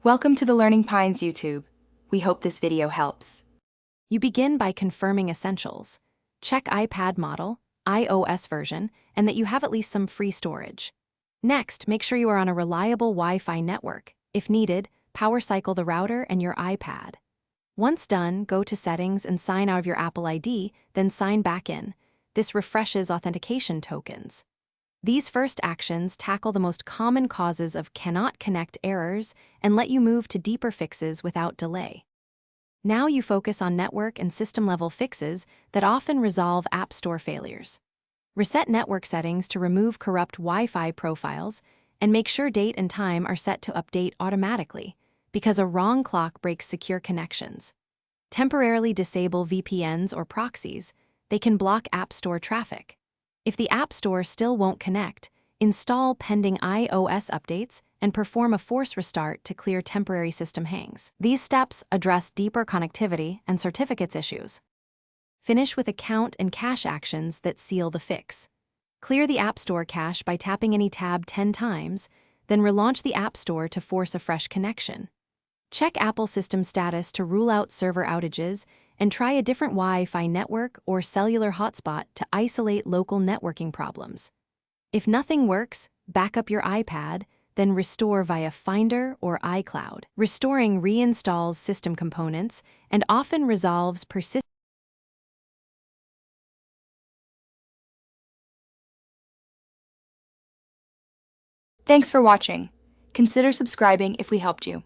Welcome to the Learning Pines YouTube. We hope this video helps. You begin by confirming essentials. Check iPad model, iOS version, and that you have at least some free storage. Next, make sure you are on a reliable Wi-Fi network. If needed, power cycle the router and your iPad. Once done, go to Settings and sign out of your Apple ID, then sign back in. This refreshes authentication tokens. These first actions tackle the most common causes of cannot connect errors and let you move to deeper fixes without delay. Now you focus on network and system-level fixes that often resolve App Store failures. Reset network settings to remove corrupt Wi-Fi profiles and make sure date and time are set to update automatically, because a wrong clock breaks secure connections. Temporarily disable VPNs or proxies. They can block App Store traffic. If the App Store still won't connect, install pending iOS updates and perform a force restart to clear temporary system hangs. These steps address deeper connectivity and certificates issues. Finish with account and cache actions that seal the fix. Clear the App Store cache by tapping any tab 10 times, then relaunch the App Store to force a fresh connection. Check Apple system status to rule out server outages and try a different Wi-Fi network or cellular hotspot to isolate local networking problems. If nothing works, back up your iPad, then restore via Finder or iCloud. Restoring reinstalls system components and often resolves persistent. Thanks for watching. Consider subscribing if we helped you.